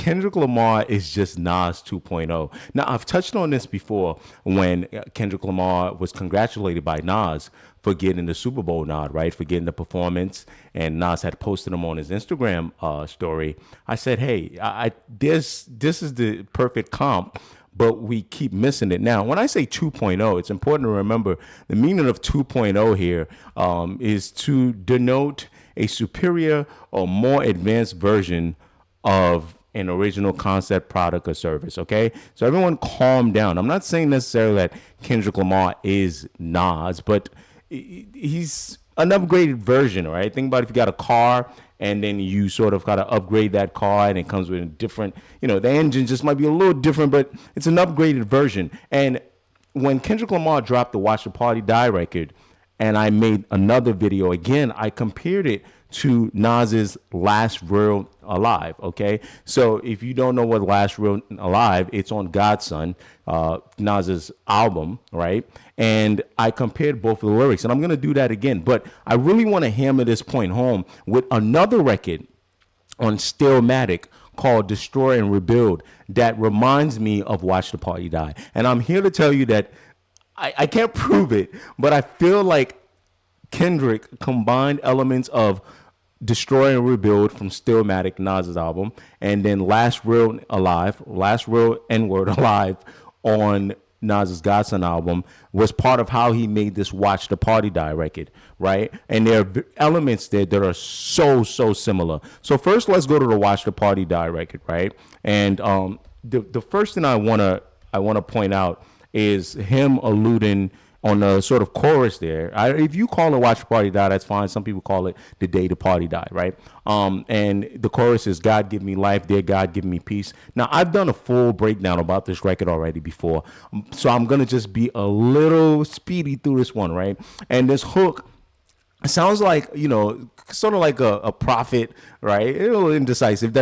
Kendrick Lamar is just Nas 2.0. Now, I've touched on this before when Kendrick Lamar was congratulated by Nas for getting the Super Bowl nod, right? For getting the performance. And Nas had posted him on his Instagram story. I said, hey, this is the perfect comp, but we keep missing it. Now, when I say 2.0, it's important to remember the meaning of 2.0 here is to denote a superior or more advanced version of an original concept, product, or service. Okay, so everyone calm down. I'm not saying necessarily that Kendrick Lamar is Nas, but he's an upgraded version, right? Think about if you got a car and then you sort of got to upgrade that car and it comes with a different, the engine just might be a little different, but it's an upgraded version. And when Kendrick Lamar dropped the Watch the Party Die record, and I made another video again, I compared it to Nas's Last Real Alive, okay? So if you don't know what Last Real Alive, it's on Godson, Nas's album, right? And I compared both of the lyrics, and I'm gonna do that again, but I really wanna hammer this point home with another record on Stillmatic called Destroy and Rebuild that reminds me of Watch the Party Die. And I'm here to tell you that I can't prove it, but I feel like Kendrick combined elements of Destroy and Rebuild from Stillmatic, Nas's album, and then Last Real N-Word Alive on Nas's Godson album was part of how he made this Watch the Party Die record, right? And there are elements there that are so similar. So first, let's go to the Watch the Party Die record, right? And the first thing I wanna point out is him alluding on the sort of chorus there. If you call it Watch the Party Die, that's fine. Some people call it The Day the Party Die, right? And the chorus is God give me life, dear God give me peace. Now, I've done a full breakdown about this record already before, so I'm going to just be a little speedy through this one, right? And this hook sounds like, sort of like a prophet, right? A little indecisive.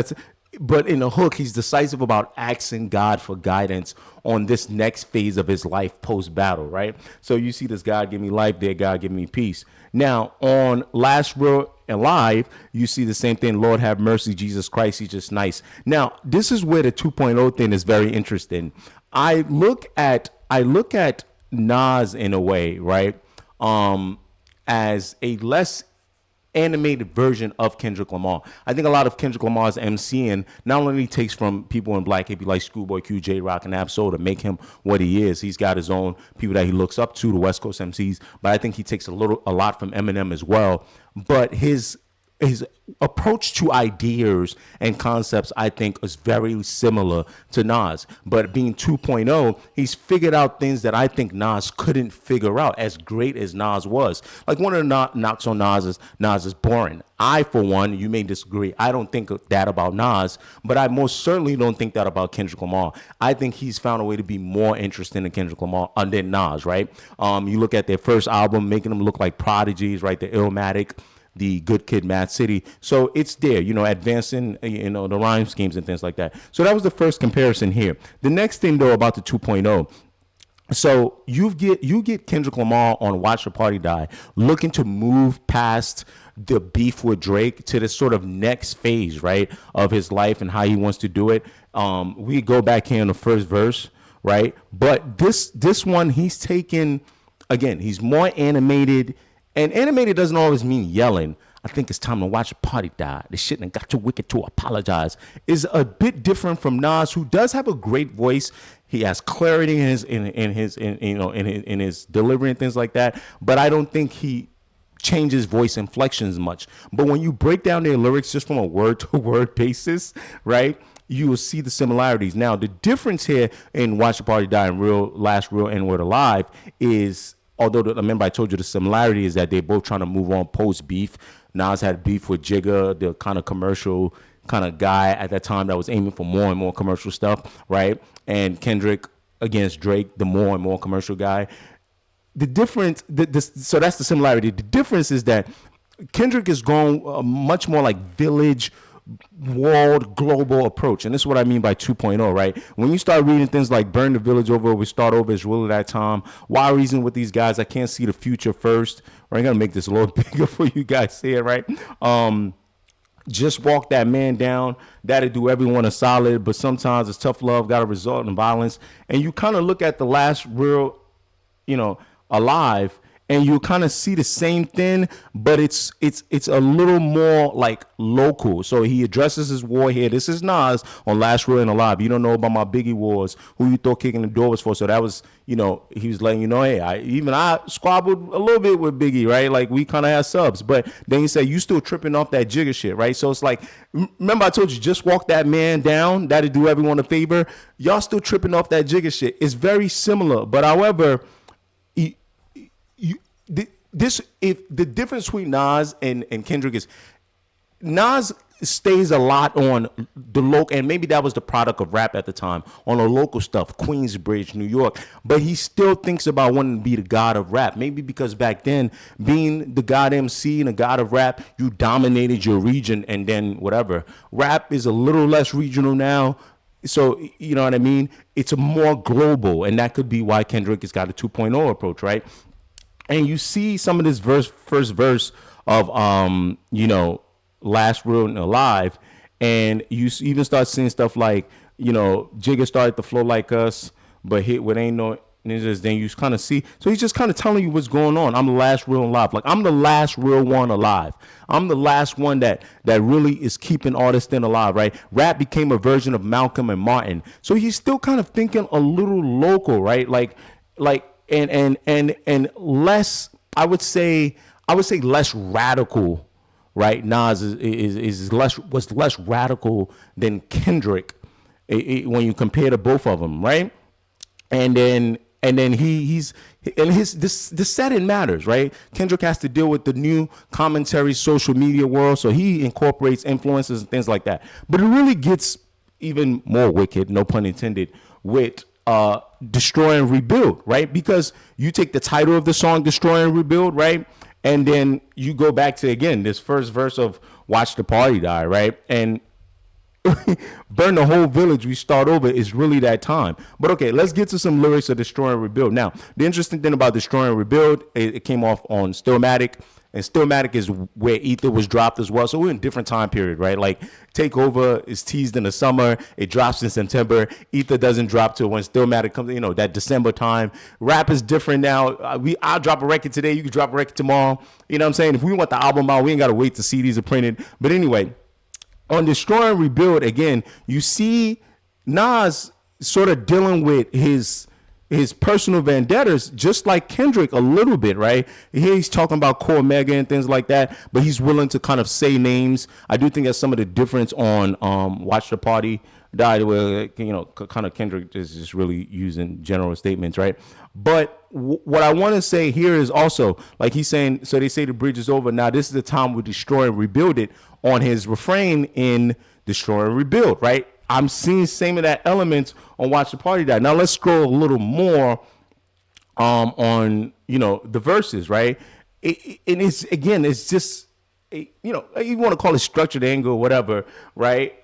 But in the hook, he's decisive about asking God for guidance on this next phase of his life post-battle, right? So you see this God give me life, dear God give me peace. Now, on Last Real Alive, you see the same thing. Lord have mercy, Jesus Christ, he's just nice. Now, this is where the 2.0 thing is very interesting. I look at Nas in a way, right, as a less animated version of Kendrick Lamar. I think a lot of Kendrick Lamar's MCing not only takes from people in Black hippie like Schoolboy Q, J Rock, and Ab-Soul to make him what he is. He's got his own people that he looks up to, the West Coast MCs, but I think he takes a lot from Eminem as well. But his approach to ideas and concepts, I think, is very similar to Nas. But being 2.0, he's figured out things that I think Nas couldn't figure out, as great as Nas was. Like, one of the knocks on Nas is boring. I, for one, you may disagree, I don't think that about Nas, but I most certainly don't think that about Kendrick Lamar. I think he's found a way to be more interesting than Kendrick Lamar than Nas, right? You look at their first album, making them look like prodigies, right? The Illmatic, the Good Kid, Mad City. So it's there, advancing, the rhyme schemes and things like that. So that was the first comparison here. The next thing, though, about the 2.0. So you get Kendrick Lamar on Watch the Party Die looking to move past the beef with Drake to this sort of next phase, right, of his life and how he wants to do it. We go back here in the first verse, right? But this one, he's taken, again, he's more animated. And animated doesn't always mean yelling. I think it's time to watch a party die. This shit ain't got too wicked to apologize. Is a bit different from Nas, who does have a great voice. He has clarity in his delivery and things like that. But I don't think he changes voice inflections much. But when you break down their lyrics just from a word to word basis, right, you will see the similarities. Now, the difference here in Watch the Party Die and Last Real N-Word Alive is, although remember I told you the similarity is that they're both trying to move on post beef. Nas had beef with Jigga, the kind of commercial kind of guy at that time that was aiming for more and more commercial stuff, right? And Kendrick against Drake, the more and more commercial guy. The difference, so that's the similarity. The difference is that Kendrick is going much more like village, world, global approach. And this is what I mean by 2.0, right? When you start reading things like Burn the Village Over, We Start Over, It's Really That Time, Why Reason with these guys, I Can't See the Future First, right? I'm going to make this a little bigger for you guys here, right? Just walk that man down. That'll do everyone a solid. But sometimes it's tough love got to result in violence. And you kind of look at the last real, alive, and you kind of see the same thing, but it's a little more like local. So he addresses his war here. This is Nas on Last Real and Alive. You don't know about my Biggie wars. Who you thought kicking the door was for? So that was, he was letting you know, hey, I squabbled a little bit with Biggie, right? Like we kind of had subs, but then he said you still tripping off that jigger shit, right? So it's like, remember I told you just walk that man down. That'll do everyone a favor. Y'all still tripping off that jigger shit. It's very similar, but however. This if the difference between Nas and Kendrick is Nas stays a lot on the local, and maybe that was the product of rap at the time, on the local stuff, Queensbridge, New York, but he still thinks about wanting to be the god of rap. Maybe because back then, being the god MC and the god of rap, you dominated your region, and then whatever. Rap is a little less regional now. So, you know what I mean? It's a more global, and that could be why Kendrick has got a 2.0 approach, right? And you see some of this first verse of Last Real and Alive, and you even start seeing stuff like, Jigga started to flow like us, but hit with ain't no ninjas. Then you kind of see, so he's just kind of telling you what's going on. I'm the last real alive. Like I'm the last real one alive. I'm the last one that really is keeping all this thing alive, right? Rap became a version of Malcolm and Martin, so he's still kind of thinking a little local, right? Like. And less, I would say less radical, right? Nas is less radical than Kendrick when you compare to both of them, right? And then he's and this setting matters, right? Kendrick has to deal with the new commentary social media world, so he incorporates influences and things like that. But it really gets even more wicked, no pun intended, with Destroy and Rebuild, right? Because you take the title of the song Destroy and Rebuild, right? And then you go back to, again, this first verse of Watch the Party Die, right? And burn the whole village, we start over is really that time. But okay, let's get to some lyrics of Destroy and Rebuild. Now, the interesting thing about Destroy and Rebuild, it came off on Stillmatic. And Stillmatic is where Ether was dropped as well. So we're in a different time period, right? Like Takeover is teased in the summer. It drops in September. Ether doesn't drop till when Stillmatic comes, that December time. Rap is different now. I'll drop a record today. You can drop a record tomorrow. You know what I'm saying? If we want the album out, we ain't got to wait till CDs are printed. But anyway, on Destroy and Rebuild, again, you see Nas sort of dealing with his personal vendettas, just like Kendrick a little bit, right? Here he's talking about Core Mega and things like that, but he's willing to kind of say names. I do think that's some of the difference on Watch the Party Die, where kind of Kendrick is just really using general statements, right? But what I want to say here is also, like he's saying, so they say the bridge is over. Now this is the time we destroy and rebuild it, on his refrain in Destroy and Rebuild, right? I'm seeing same of that elements on Watch the Party Die. Now let's scroll a little more on the verses, right? And it's just you want to call it structured anger or whatever, right?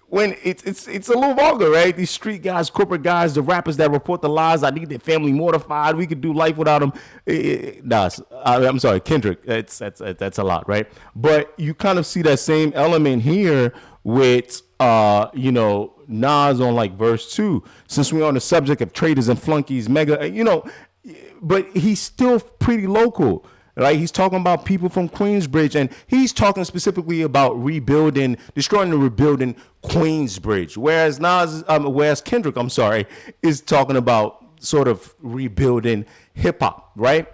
When it's a little vulgar, right? These street guys, corporate guys, the rappers that report the lies. I need their family mortified. We could do life without them. I'm sorry, Kendrick. That's a lot, right? But you kind of see that same element here with Nas on like verse 2. Since we're on the subject of traitors and flunkies, mega, but he's still pretty local. Right, he's talking about people from Queensbridge, and he's talking specifically about destroying and rebuilding Queensbridge. Whereas Kendrick, is talking about sort of rebuilding hip hop, right?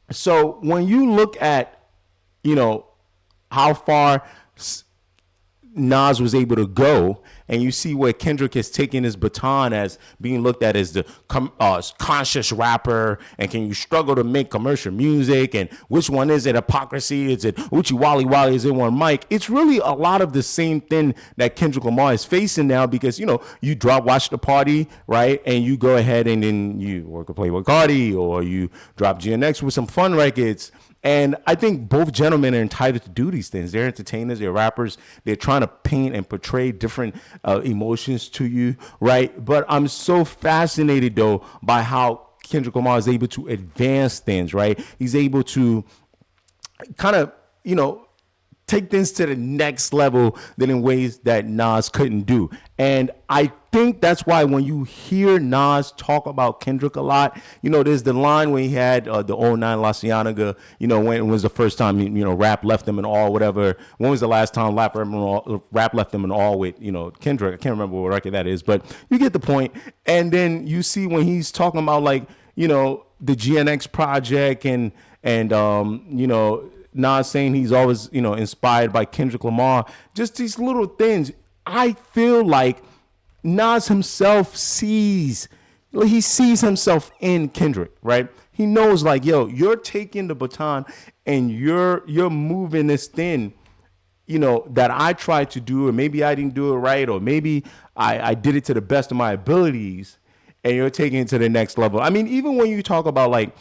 So when you look at, how far Nas was able to go, and you see where Kendrick has taken his baton as being looked at as the conscious rapper, and can you struggle to make commercial music, and which one is it, hypocrisy, is it Uchi Wally Wally, is it one mic? It's really a lot of the same thing that Kendrick Lamar is facing now, because you drop Watch the Party, right, and you go ahead and then you work a Playboy Cardi, or you drop GNX with some fun records. And I think both gentlemen are entitled to do these things. They're entertainers, they're rappers, they're trying to paint and portray different emotions to you, right? But I'm so fascinated, though, by how Kendrick Lamar is able to advance things, right? He's able to kind of, take things to the next level than in ways that Nas couldn't do. And I think that's why when you hear Nas talk about Kendrick a lot, there's the line when he had the '09 La Cienega, when it was the first time, rap left him in all, whatever. When was the last time rap left him in all with, Kendrick? I can't remember what record that is, but you get the point. And then you see when he's talking about like, the GNX project and Nas saying he's always, inspired by Kendrick Lamar, just these little things. I feel like Nas himself sees himself in Kendrick, right? He knows like, yo, you're taking the baton and you're moving this thing, that I tried to do, or maybe I didn't do it right, or maybe I did it to the best of my abilities, and you're taking it to the next level. I mean, even when you talk about like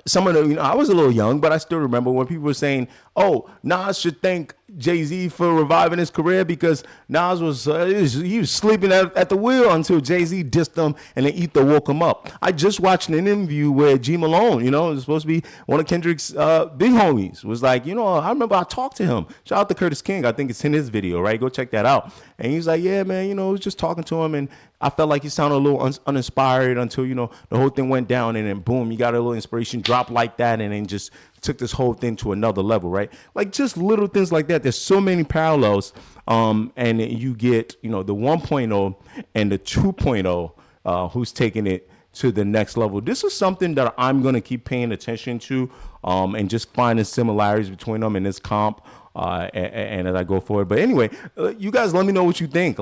some of the, I was a little young, but I still remember when people were saying, "Oh, Nas should thank Jay-Z for reviving his career because Nas he was sleeping at the wheel until Jay-Z dissed him and then Ether woke him up." I just watched an interview where G Malone, was supposed to be one of Kendrick's big homies, was like, I remember I talked to him. Shout out to Curtis King. I think it's in his video, right? Go check that out. And he's like, yeah, man, I was just talking to him and I felt like he sounded a little uninspired until, the whole thing went down and then boom, you got a little inspiration drop like that and then just took this whole thing to another level, right? Like just little things like that. There's so many parallels. And you get, the 1.0 and the 2.0, who's taking it to the next level. This is something that I'm going to keep paying attention to, and just finding similarities between them in this comp. And as I go forward. But anyway, you guys let me know what you think.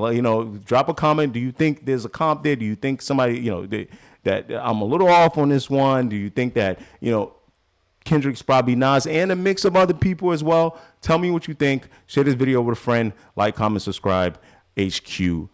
Drop a comment. Do you think there's a comp there? Do you think somebody, that I'm a little off on this one? Do you think that, Kendrick's probably Nas and a mix of other people as well? Tell me what you think. Share this video with a friend. Like, comment, subscribe. HQ